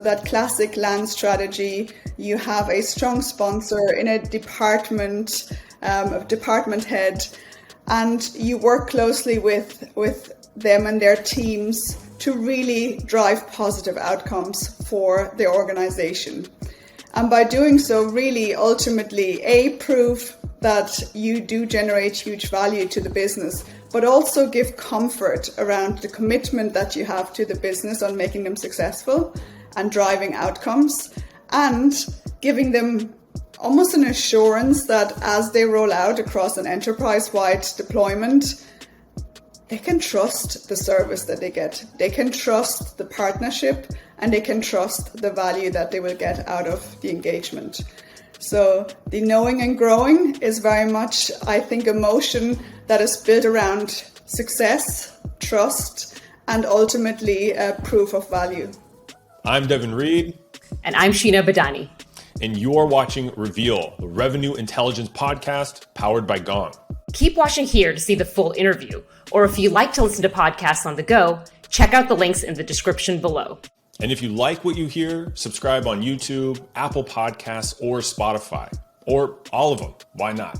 That classic land strategy, you have a strong sponsor in a department head, and you work closely with them and their teams to really drive positive outcomes for the organization. And by doing so, really ultimately, prove that you do generate huge value to the business, but also give comfort around the commitment that you have to the business on making them successful and driving outcomes, and giving them almost an assurance that as they roll out across an enterprise-wide deployment, they can trust the service that they get. They can trust the partnership, and they can trust the value that they will get out of the engagement. So the knowing and growing is very much, I think, a motion that is built around success, trust, and ultimately proof of value. I'm Devin Reed. And I'm Sheena Badani. And you're watching Reveal, the Revenue Intelligence podcast powered by Gong. Keep watching here to see the full interview. Or if you like to listen to podcasts on the go, check out the links in the description below. And if you like what you hear, subscribe on YouTube, Apple Podcasts, or Spotify. Or all of them. Why not?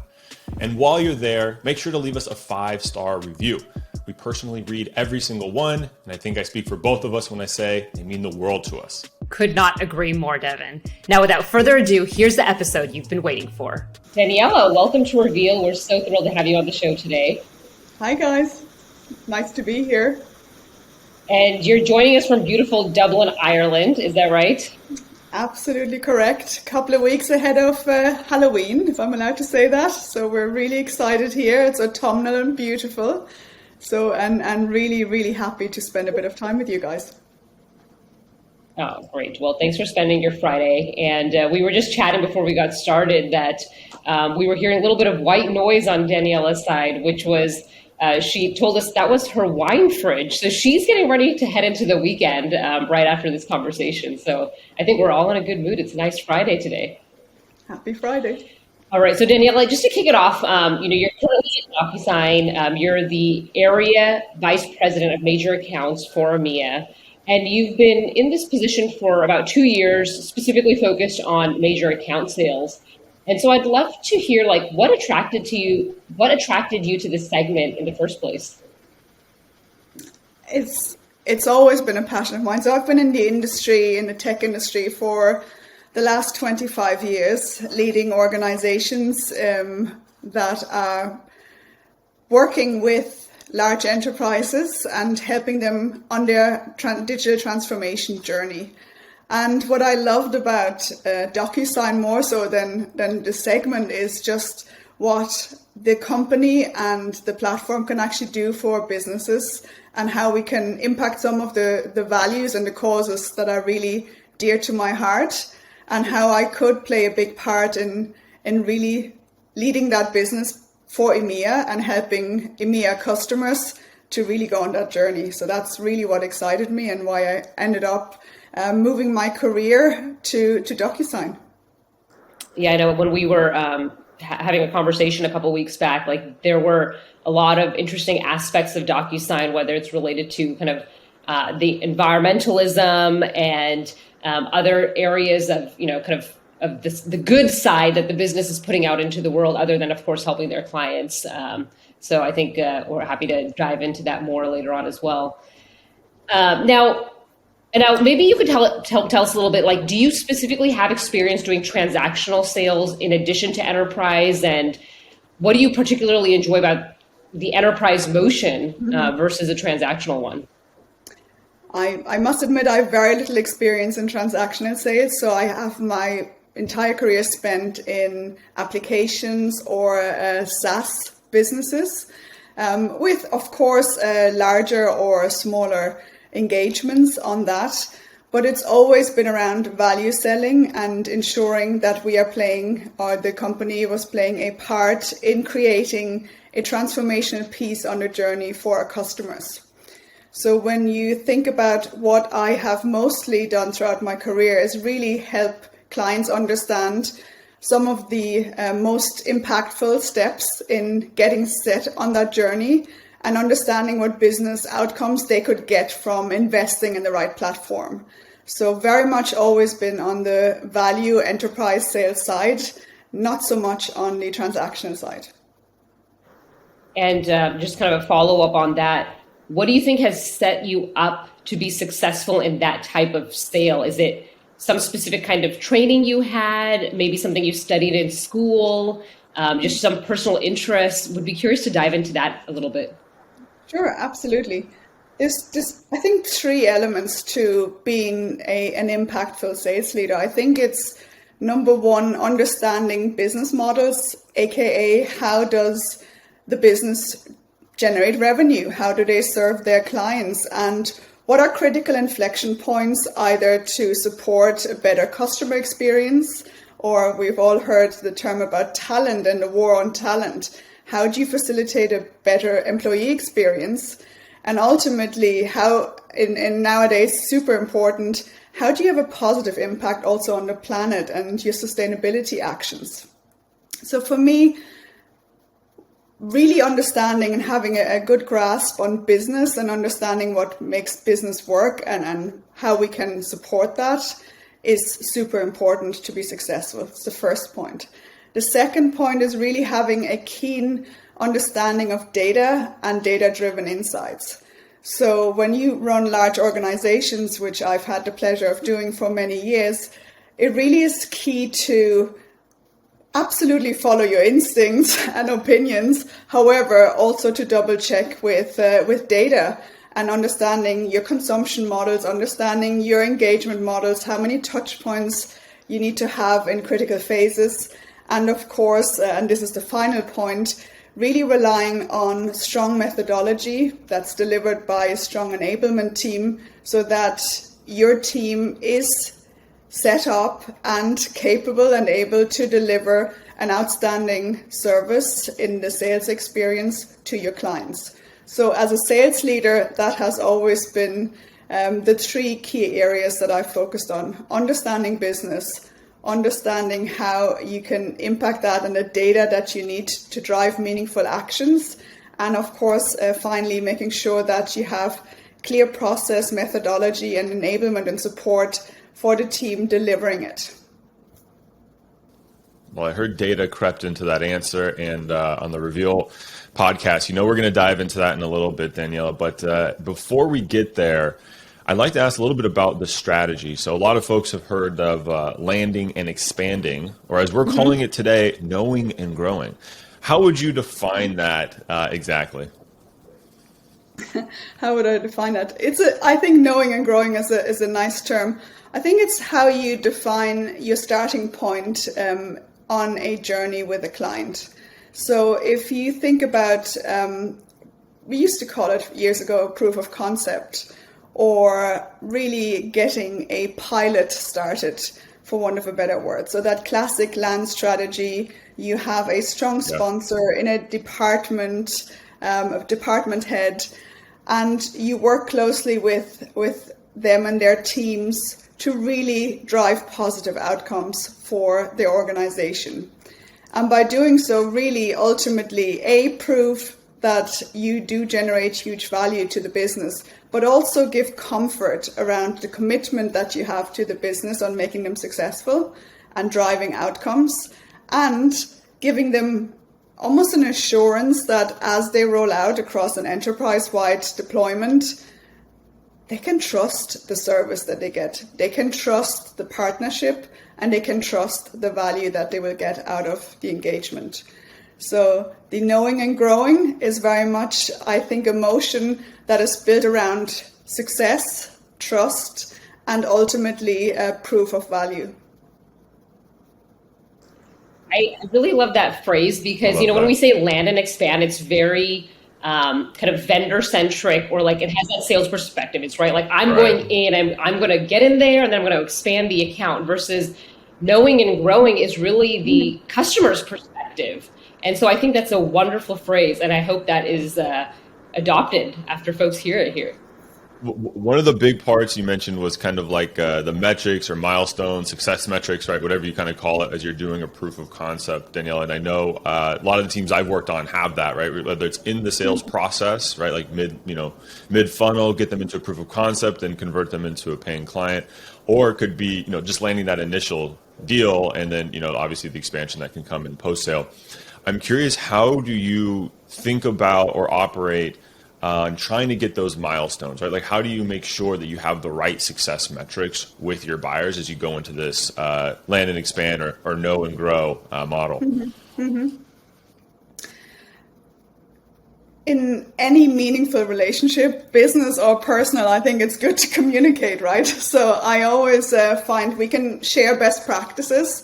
And while you're there, make sure to leave us a 5-star review. We personally read every single one, and I think I speak for both of us when I say they mean the world to us. Could not agree more, Devin. Now, without further ado, here's the episode you've been waiting for. Daniela, welcome to Reveal. We're so thrilled to have you on the show today. Hi, guys. Nice to be here. And you're joining us from beautiful Dublin, Ireland. Is that right? Absolutely correct. A couple of weeks ahead of Halloween, if I'm allowed to say that. So we're really excited here. It's autumnal and beautiful. So, and really, really happy to spend a bit of time with you guys. Oh, great. Well, thanks for spending your Friday. And we were just chatting before we got started that we were hearing a little bit of white noise on Daniela's side, which was she told us that was her wine fridge. So she's getting ready to head into the weekend right after this conversation. So I think we're all in a good mood. It's a nice Friday today. Happy Friday. All right. So Daniela, just to kick it off, you're currently at DocuSign. You're the area vice president of major accounts for EMEA. And you've been in this position for about 2 years, specifically focused on major account sales. And so I'd love to hear, what attracted you to this segment in the first place? It's always been a passion of mine. So I've been in the tech industry for the last 25 years, leading organizations that are working with large enterprises and helping them on their digital transformation journey. And what I loved about DocuSign more so than the segment is just what the company and the platform can actually do for businesses, and how we can impact some of the values and the causes that are really dear to my heart, and how I could play a big part in really leading that business for EMEA and helping EMEA customers to really go on that journey. So that's really what excited me and why I ended up moving my career to DocuSign. Yeah, I know when we were having a conversation a couple of weeks back, there were a lot of interesting aspects of DocuSign, whether it's related to kind of the environmentalism and other areas of, of the good side that the business is putting out into the world, other than, of course, helping their clients. So I think we're happy to dive into that more later on as well. Now, maybe you could tell us a little bit, do you specifically have experience doing transactional sales in addition to enterprise? And what do you particularly enjoy about the enterprise motion versus a transactional one? I must admit I have very little experience in transactional sales. So I have my entire career spent in applications or SaaS businesses with, of course, larger or smaller engagements on that. But it's always been around value selling and ensuring that we are playing, or the company was playing, a part in creating a transformational piece on the journey for our customers. So when you think about what I have mostly done throughout my career is really help clients understand some of the most impactful steps in getting set on that journey and understanding what business outcomes they could get from investing in the right platform. So very much always been on the value enterprise sales side, not so much on the transactional side. And just kind of a follow up on that, what do you think has set you up to be successful in that type of sale? Is it some specific kind of training you had, maybe something you studied in school, just some personal interest? Would be curious to dive into that a little bit. Sure, absolutely. There's just, I think, three elements to being an impactful sales leader. I think it's number one, understanding business models, aka how does the business generate revenue? How do they serve their clients? And what are critical inflection points either to support a better customer experience, or we've all heard the term about talent and the war on talent. How do you facilitate a better employee experience? And ultimately, how in nowadays, super important, how do you have a positive impact also on the planet and your sustainability actions? So for me, really understanding and having a good grasp on business and understanding what makes business work and how we can support that is super important to be successful. It's the first point. The second point is really having a keen understanding of data and data-driven insights. So when you run large organizations, which I've had the pleasure of doing for many years, it really is key to absolutely follow your instincts and opinions. However, also to double check with data and understanding your consumption models, understanding your engagement models, how many touch points you need to have in critical phases. And of course, and this is the final point, really relying on strong methodology that's delivered by a strong enablement team so that your team is set up and capable and able to deliver an outstanding service in the sales experience to your clients. So as a sales leader, that has always been the three key areas that I've focused on: understanding business, understanding how you can impact that and the data that you need to drive meaningful actions, and of course, finally, making sure that you have clear process, methodology, and enablement and support for the team delivering it. Well, I heard data crept into that answer, and on the Reveal podcast, we're going to dive into that in a little bit, Daniela. But before we get there, I'd like to ask a little bit about the strategy. So a lot of folks have heard of landing and expanding, or as we're calling it today, knowing and growing. How would you define that exactly? How would I define that? I think knowing and growing is a nice term. I think it's how you define your starting point on a journey with a client. So if you think about, we used to call it years ago, proof of concept, or really getting a pilot started, for want of a better word. So that classic land strategy, you have a strong sponsor in a department, a department head, and you work closely with them and their teams to really drive positive outcomes for the organization. And by doing so, really ultimately, prove that you do generate huge value to the business, but also give comfort around the commitment that you have to the business on making them successful and driving outcomes, and giving them almost an assurance that as they roll out across an enterprise-wide deployment, they can trust the service that they get. They can trust the partnership, and they can trust the value that they will get out of the engagement. So the knowing and growing is very much, I think, a motion that is built around success, trust, and ultimately proof of value. I really love that phrase because, when we say land and expand, it's very kind of vendor-centric, or like it has that sales perspective. It's right, like I'm going in, I'm going to get in there, and then I'm going to expand the account, versus knowing and growing is really the customer's perspective. And so I think that's a wonderful phrase, and I hope that is adopted after folks hear it here. One of the big parts you mentioned was kind of like the metrics or milestones, success metrics, right? Whatever you kind of call it as you're doing a proof of concept, Daniela. And I know a lot of the teams I've worked on have that, right? Whether it's in the sales process, right? Like mid funnel, get them into a proof of concept and convert them into a paying client, or it could be, just landing that initial deal and then, obviously the expansion that can come in post-sale. I'm curious, how do you think about or operate on trying to get those milestones, right? Like, how do you make sure that you have the right success metrics with your buyers as you go into this land and expand or know and grow model? Mm-hmm. Mm-hmm. In any meaningful relationship, business or personal, I think it's good to communicate, right? So I always find we can share best practices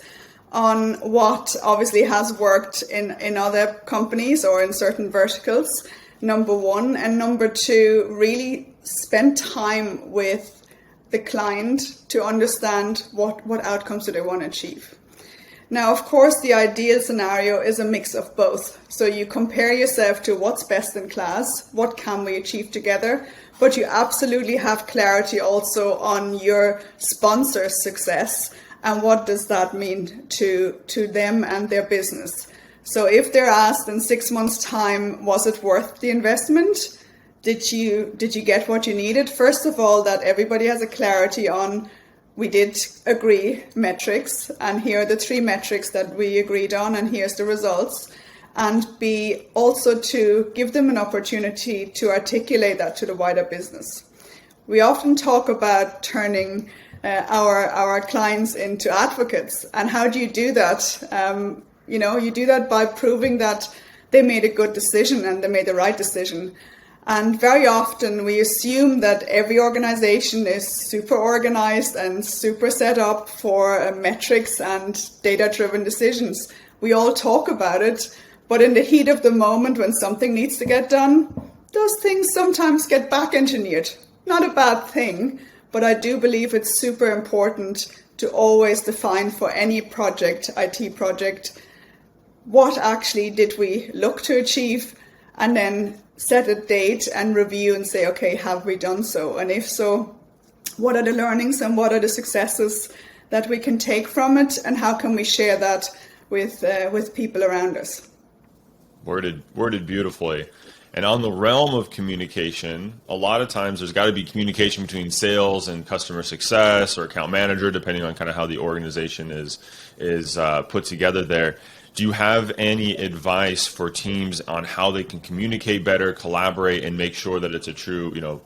on what obviously has worked in other companies or in certain verticals, number one. And number two, really spend time with the client to understand what outcomes do they want to achieve. Now, of course, the ideal scenario is a mix of both. So you compare yourself to what's best in class, what can we achieve together, but you absolutely have clarity also on your sponsor's success and what does that mean to them and their business. So if they're asked in 6 months' time, was it worth the investment? Did you get what you needed? First of all, that everybody has a clarity on, we did agree metrics, and here are the 3 metrics that we agreed on, and here's the results. And B, also to give them an opportunity to articulate that to the wider business. We often talk about turning our clients into advocates. And how do you do that? You do that by proving that they made a good decision and they made the right decision. And very often we assume that every organization is super organized and super set up for metrics and data-driven decisions. We all talk about it, but in the heat of the moment when something needs to get done, those things sometimes get back engineered. Not a bad thing, but I do believe it's super important to always define for any project, IT project, what actually did we look to achieve, and then set a date and review and say, okay, have we done so? And if so, what are the learnings and what are the successes that we can take from it? And how can we share that with people around us? Worded beautifully. And on the realm of communication, a lot of times there's got to be communication between sales and customer success or account manager, depending on kind of how the organization is put together there. Do you have any advice for teams on how they can communicate better, collaborate, and make sure that it's a true,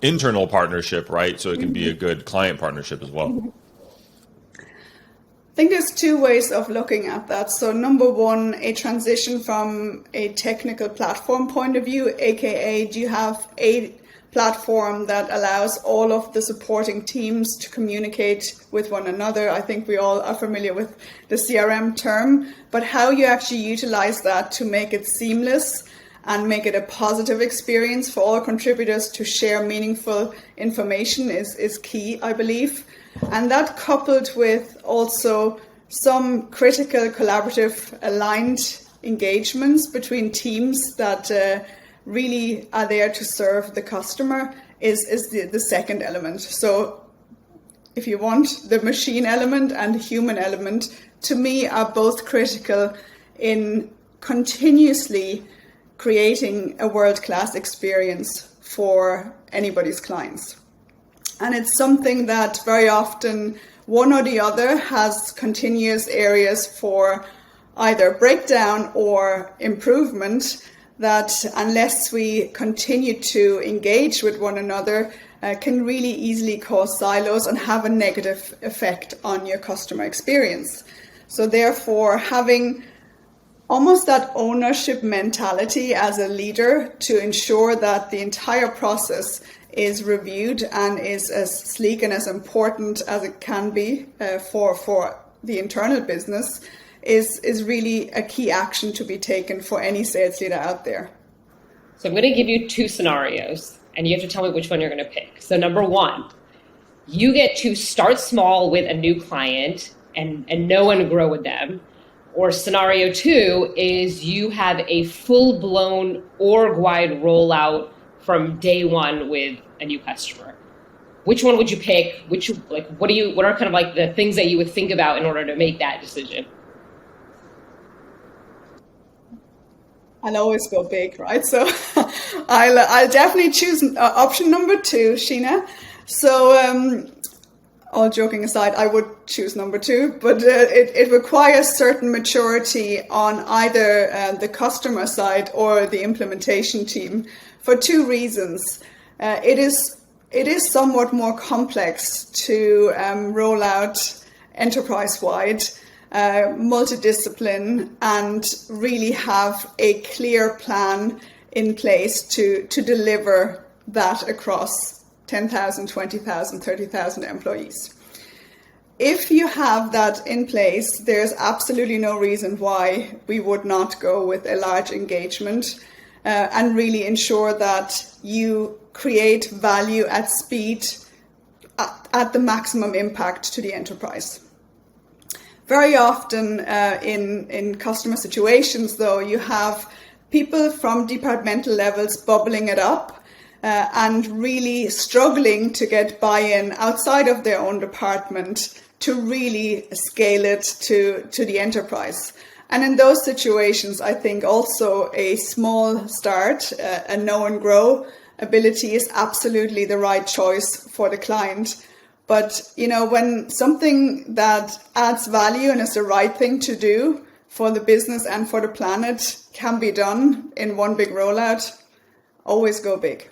internal partnership, right? So it can be a good client partnership as well. I think there's 2 ways of looking at that. So number one, a transition from a technical platform point of view, aka do you have a platform that allows all of the supporting teams to communicate with one another? I think we all are familiar with the CRM term, but how you actually utilize that to make it seamless and make it a positive experience for all contributors to share meaningful information is key, I believe. And that coupled with also some critical collaborative aligned engagements between teams that really are there to serve the customer is the second element. So if you want, the machine element and the human element, to me, are both critical in continuously creating a world-class experience for anybody's clients. And it's something that very often one or the other has continuous areas for either breakdown or improvement, that unless we continue to engage with one another, can really easily cause silos and have a negative effect on your customer experience. So therefore, having almost that ownership mentality as a leader to ensure that the entire process is reviewed and is as sleek and as important as it can be for the internal business is really a key action to be taken for any sales leader out there. So I'm going to give you 2 scenarios, and you have to tell me which one you're going to pick. So number 1, you get to start small with a new client and know and grow with them. Or scenario 2 is you have a full-blown org-wide rollout from day one with a new customer. Which one would you pick? What are kind of like the things that you would think about in order to make that decision? I'll always go big, right? So I'll definitely choose option number 2, Sheena. So all joking aside, I would choose number two, but it requires certain maturity on either the customer side or the implementation team for two reasons. It is somewhat more complex to roll out enterprise-wide, multidiscipline, and really have a clear plan in place to deliver that across 10,000, 20,000, 30,000 employees. If you have that in place, there's absolutely no reason why we would not go with a large engagement and really ensure that you create value at speed at the maximum impact to the enterprise. Very often in customer situations, though, you have people from departmental levels bubbling it up and really struggling to get buy-in outside of their own department to really scale it to the enterprise. And in those situations, I think also a small start, a know and grow ability is absolutely the right choice for the client. But, when something that adds value and is the right thing to do for the business and for the planet can be done in one big rollout, always go big.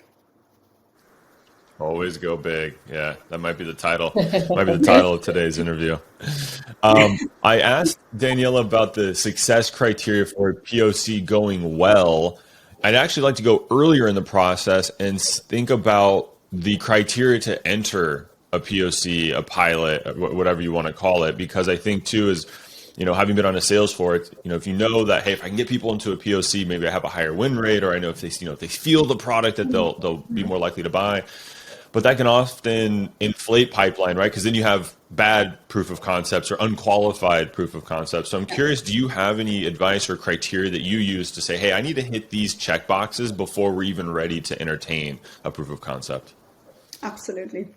Always go big. Yeah, that might be the title. Might be the title of today's interview. I asked Daniela about the success criteria for a POC going well. I'd actually like to go earlier in the process and think about the criteria to enter a POC, a pilot, whatever you want to call it, because I think too is, having been on a sales floor, if you know that, hey, if I can get people into a POC, maybe I have a higher win rate, or I know if they feel the product that they'll be more likely to buy. But that can often inflate pipeline, right? Because then you have bad proof of concepts or unqualified proof of concepts. So I'm curious, do you have any advice or criteria that you use to say, hey, I need to hit these check boxes before we're even ready to entertain a proof of concept? Absolutely.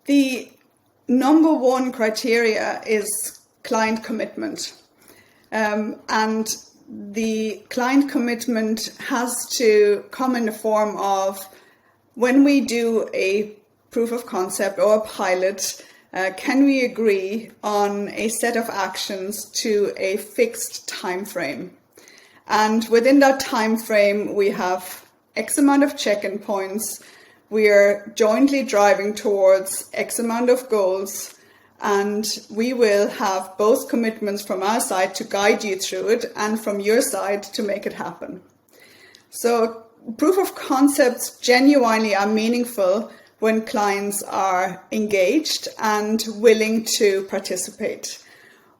The number one criteria is client commitment. And the client commitment has to come in the form of, when we do a proof of concept or a pilot, can we agree on a set of actions to a fixed time frame? And within that time frame, we have X amount of check-in points. We are jointly driving towards X amount of goals, and we will have both commitments from our side to guide you through it and from your side to make it happen. So proof of concepts genuinely are meaningful when clients are engaged and willing to participate.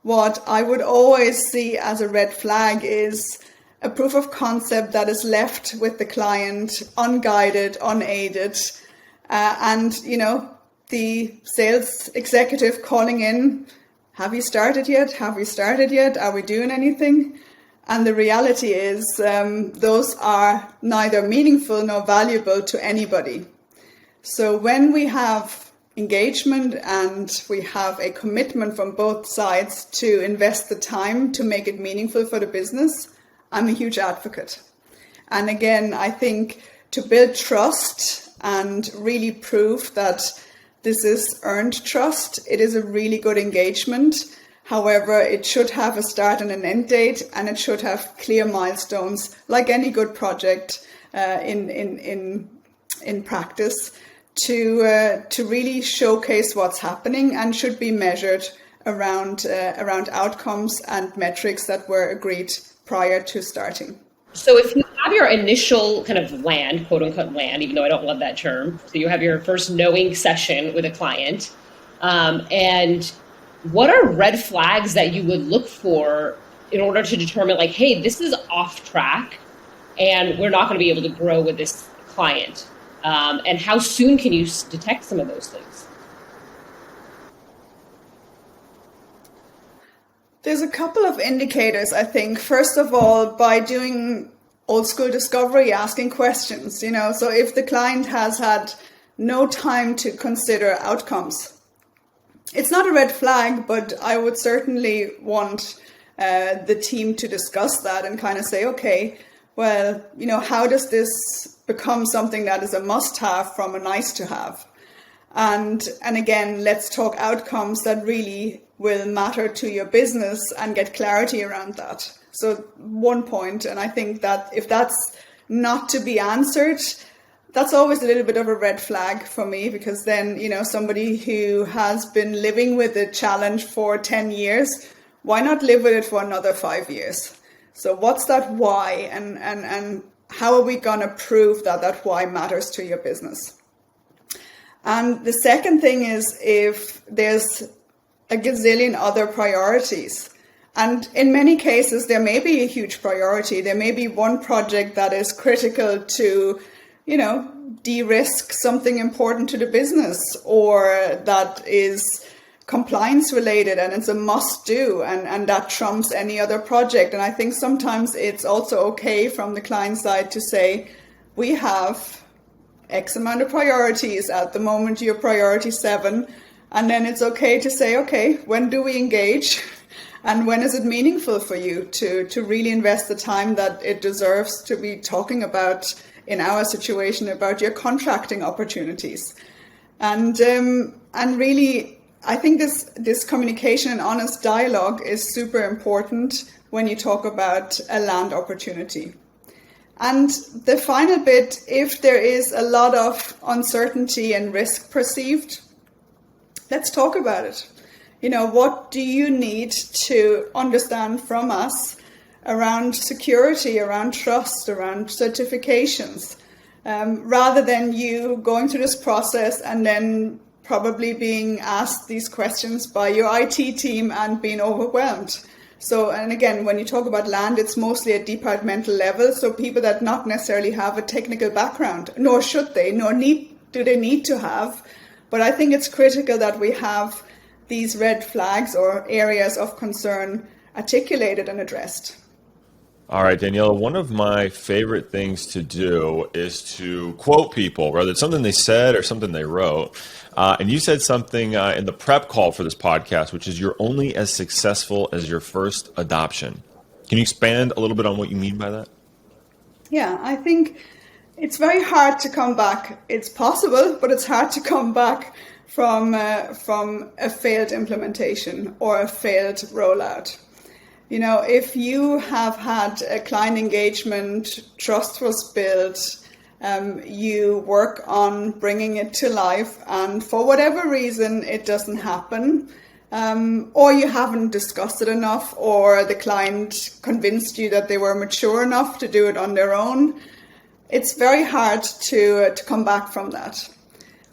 What I would always see as a red flag is a proof of concept that is left with the client unguided, unaided, and the sales executive calling in, have you started yet? Have we started yet? Are we doing anything? And the reality is those are neither meaningful nor valuable to anybody. So when we have engagement and we have a commitment from both sides to invest the time to make it meaningful for the business, I'm a huge advocate. And again, I think to build trust and really prove that this is earned trust, it is a really good engagement. However, it should have a start and an end date, and it should have clear milestones, like any good project in practice, to really showcase what's happening, and should be measured around outcomes and metrics that were agreed prior to starting. So if you have your initial kind of land, quote unquote land, even though I don't love that term, so you have your first knowing session with a client, and what are red flags that you would look for in order to determine, like, hey, this is off track and we're not going to be able to grow with this client? And how soon can you detect some of those things? There's a couple of indicators, I think. First of all, by doing old school discovery, asking questions, so if the client has had no time to consider outcomes, it's not a red flag, but I would certainly want the team to discuss that and kind of say, okay, well, how does this become something that is a must-have from a nice-to-have? And again, let's talk outcomes that really will matter to your business and get clarity around that. So one point, and I think that if that's not to be answered, that's always a little bit of a red flag for me, because then, somebody who has been living with a challenge for 10 years, why not live with it for another 5 years? So what's that why, and how are we going to prove that why matters to your business? And the second thing is, if there's a gazillion other priorities, and in many cases, there may be a huge priority. There may be one project that is critical to, de-risk something important to the business, or that is compliance related and it's a must do, and that trumps any other project. And I think sometimes it's also okay from the client side to say, we have X amount of priorities. At the moment, you're priority 7. And then it's okay to say, okay, when do we engage? And when is it meaningful for you to really invest the time that it deserves to be talking about, in our situation, about your contracting opportunities? And really, I think this communication and honest dialogue is super important when you talk about a land opportunity. And the final bit, if there is a lot of uncertainty and risk perceived, let's talk about it. What do you need to understand from us around security, around trust, around certifications, rather than you going through this process and then probably being asked these questions by your IT team and being overwhelmed. So, and again, when you talk about land, it's mostly at departmental level. So people that not necessarily have a technical background, nor should they, nor do they need to have. But I think it's critical that we have these red flags or areas of concern articulated and addressed. All right, Daniela, one of my favorite things to do is to quote people, whether it's something they said or something they wrote. And you said something in the prep call for this podcast, which is you're only as successful as your first adoption. Can you expand a little bit on what you mean by that? Yeah, I think it's very hard to come back. It's possible, but it's hard to come back from a failed implementation or a failed rollout. If you have had a client engagement, trust was built, you work on bringing it to life, and for whatever reason it doesn't happen, or you haven't discussed it enough, or the client convinced you that they were mature enough to do it on their own, it's very hard to come back from that.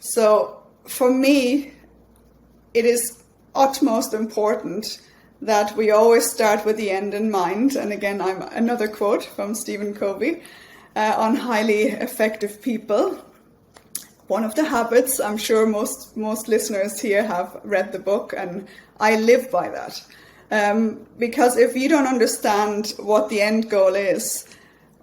So for me, it is utmost important that we always start with the end in mind. And again, I'm another quote from Stephen Covey on highly effective people. One of the habits, I'm sure most listeners here have read the book, and I live by that. Because if you don't understand what the end goal is,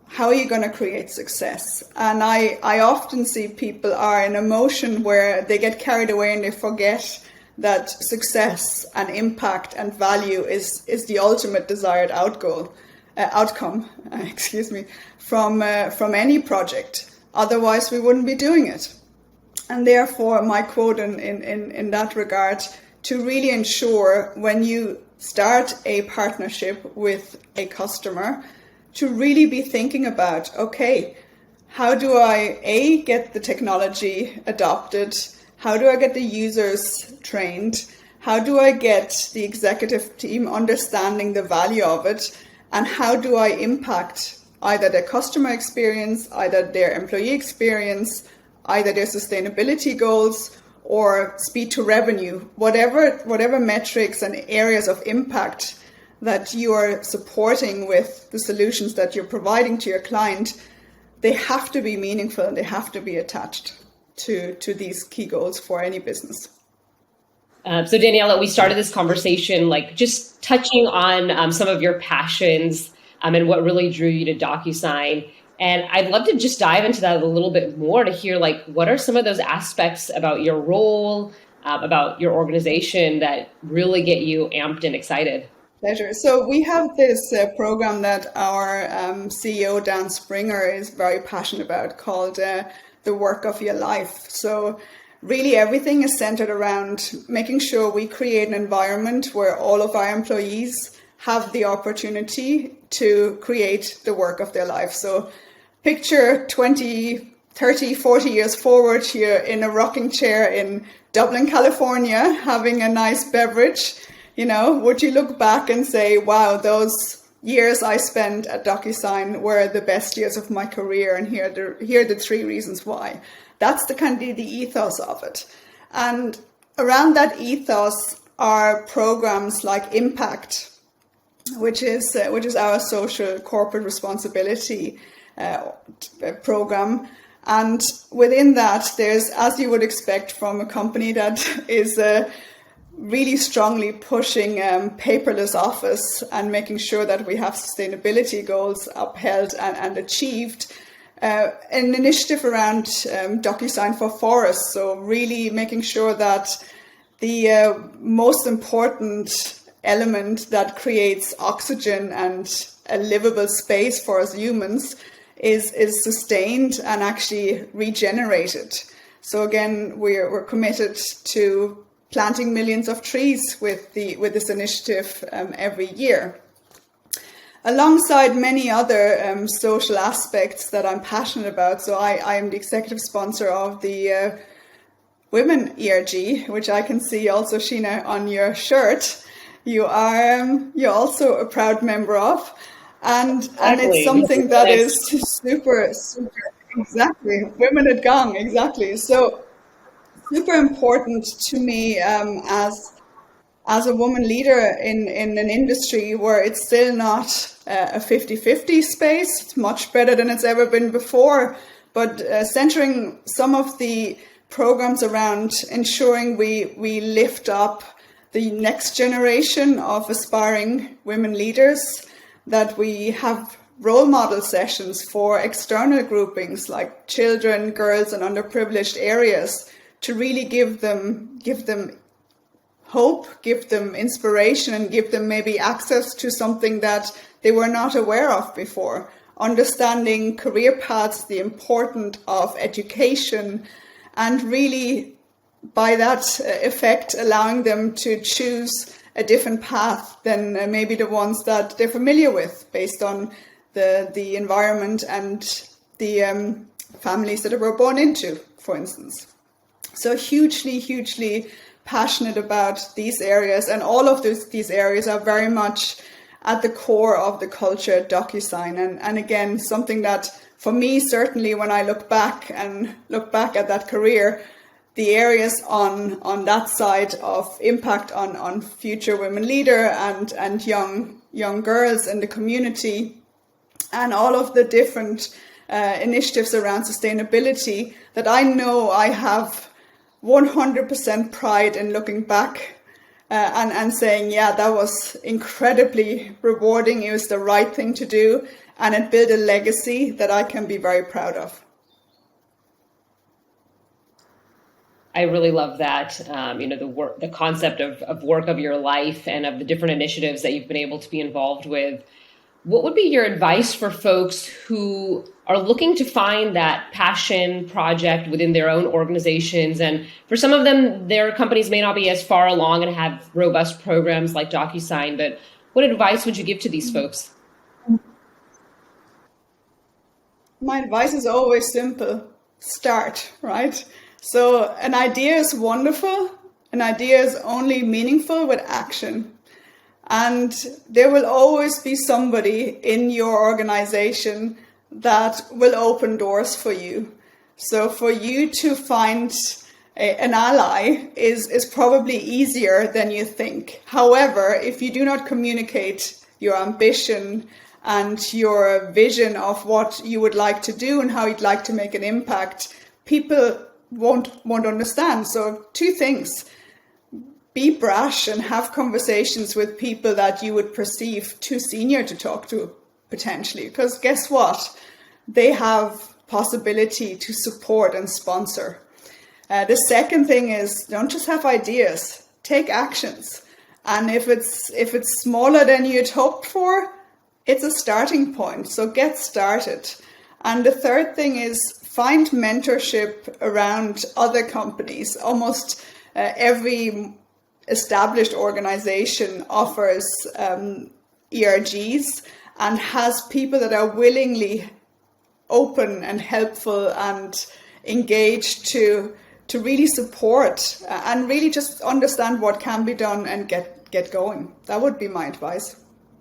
how are you going to create success? And I often see people are in a motion where they get carried away and they forget that success and impact and value is the ultimate desired outcome from any project. Otherwise, we wouldn't be doing it. And therefore, my quote in that regard, to really ensure when you start a partnership with a customer, to really be thinking about, okay, how do I, get the technology adopted? How do I get the users trained? How do I get the executive team understanding the value of it? And how do I impact either their customer experience, either their employee experience, either their sustainability goals, or speed to revenue, whatever metrics and areas of impact that you are supporting with the solutions that you're providing to your client, they have to be meaningful and they have to be attached to these key goals for any business. So Daniela, we started this conversation just touching on some of your passions and what really drew you to DocuSign. And I'd love to just dive into that a little bit more to hear what are some of those aspects about your role, about your organization that really get you amped and excited. Pleasure. So we have this program that our CEO, Dan Springer, is very passionate about called The Work of Your Life. So really everything is centered around making sure we create an environment where all of our employees have the opportunity to create the work of their life. So picture 20, 30, 40 years forward, here in a rocking chair in Dublin, California, having a nice beverage. Would you look back and say, wow, those years I spent at DocuSign were the best years of my career, and here are the 3 reasons why. That's the kind of the ethos of it. And around that ethos are programs like Impact, which is our social corporate responsibility program. And within that, there's, as you would expect from a company that is really strongly pushing paperless office and making sure that we have sustainability goals upheld and achieved, an initiative around DocuSign for forests. So really making sure that the most important element that creates oxygen and a livable space for us humans is sustained and actually regenerated. So again, we're committed to planting millions of trees with this initiative every year. Alongside many other social aspects that I'm passionate about, so I am the executive sponsor of the Women ERG, which I can see also, Sheena, on your shirt. You're also a proud member of. And it's something that is super, exactly, women at Gong, exactly. So super important to me as a woman leader in an industry where it's still not a 50-50 space. It's much better than it's ever been before, but centering some of the programs around ensuring we lift up the next generation of aspiring women leaders, that we have role model sessions for external groupings like children, girls, and underprivileged areas to really give them hope, give them inspiration, and give them maybe access to something that they were not aware of before. Understanding career paths, the importance of education, and really by that effect allowing them to choose a different path than maybe the ones that they're familiar with based on the environment and the families that they were born into, for instance. So hugely passionate about these areas, and all of these areas are very much at the core of the culture at DocuSign. And again, something that for me, certainly when I look back at that career, the areas on that side of impact on future women leader and young girls in the community, and all of the different initiatives around sustainability, that I know I have 100% pride in looking back and saying, yeah, that was incredibly rewarding. It was the right thing to do, and it built a legacy that I can be very proud of. I really love that, the concept of work of your life and of the different initiatives that you've been able to be involved with. What would be your advice for folks who are looking to find that passion project within their own organizations? And for some of them, their companies may not be as far along and have robust programs like DocuSign, but what advice would you give to these folks? My advice is always simple. Start, right? So an idea is wonderful. An idea is only meaningful with action. And there will always be somebody in your organization that will open doors for you. So for you to find an ally is probably easier than you think. However, if you do not communicate your ambition and your vision of what you would like to do and how you'd like to make an impact, people won't understand. So 2 things. Be brash and have conversations with people that you would perceive too senior to talk to, potentially. Because guess what? They have possibility to support and sponsor. The second thing is, don't just have ideas, take actions. And if it's smaller than you'd hoped for, it's a starting point. So get started. And the third thing is, find mentorship around other companies. Almost every established organization offers ERGs and has people that are willingly open and helpful and engaged to really support and really just understand what can be done and get going. That would be my advice.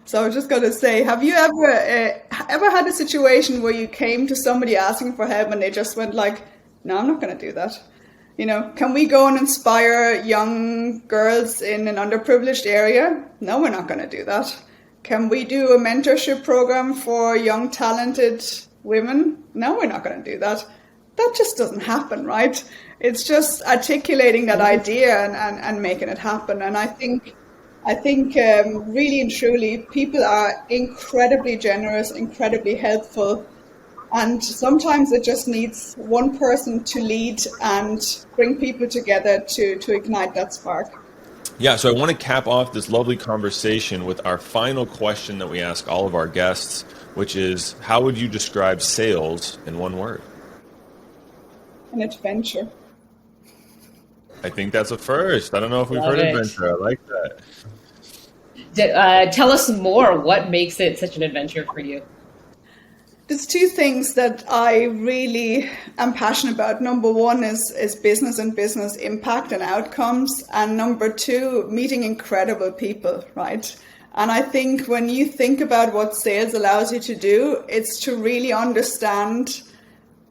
So I was just going to say, have you ever had a situation where you came to somebody asking for help and they just went like, no, I'm not going to do that? You know, can we go and inspire young girls in an underprivileged area? No, we're not going to do that. Can we do a mentorship program for young, talented women? No, we're not going to do that. That just doesn't happen, right? It's just articulating that idea and making it happen. And I think really and truly, people are incredibly generous, incredibly helpful. And sometimes it just needs one person to lead and bring people together to ignite that spark. Yeah, so I want to cap off this lovely conversation with our final question that we ask all of our guests, which is, how would you describe sales in one word? An adventure. I think that's a first. I don't know if we've heard adventure. I like that. Tell us more. What makes it such an adventure for you? There's two things that I really am passionate about. Number one is business and business impact and outcomes. And number two, meeting incredible people, right? And I think when you think about what sales allows you to do, it's to really understand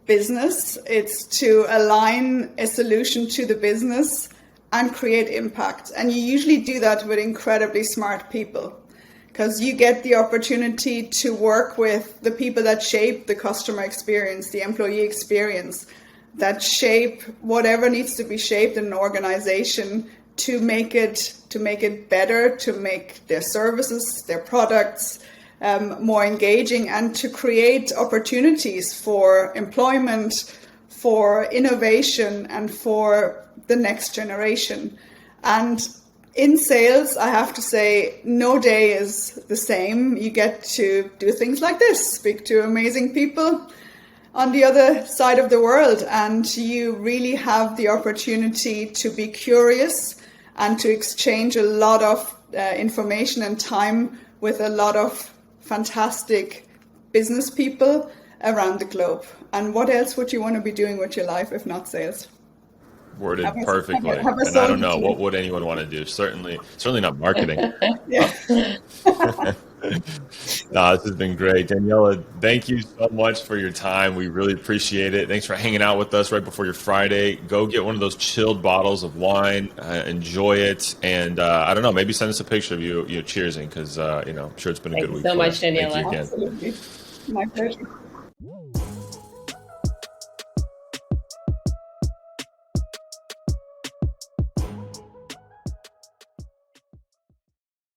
business. It's to align a solution to the business and create impact. And you usually do that with incredibly smart people, because you get the opportunity to work with the people that shape the customer experience, the employee experience, that shape whatever needs to be shaped in an organization to make it better, to make their services, their products more engaging, and to create opportunities for employment, for innovation, and for the next generation. And in sales, I have to say, no day is the same. You get to do things like this, speak to amazing people on the other side of the world, and you really have the opportunity to be curious and to exchange a lot of information and time with a lot of fantastic business people around the globe. And what else would you want to be doing with your life if not sales? Worded perfectly. And I don't know, what would anyone want to do? Certainly not marketing. No, this has been great. Daniela, thank you so much for your time. We really appreciate it. Thanks for hanging out with us right before your Friday. Go get one of those chilled bottles of wine, enjoy it, and I don't know, maybe send us a picture of you cheersing, because I'm sure it's been a good week. Thanks so much, Daniela. Thank you again. Absolutely. My pleasure.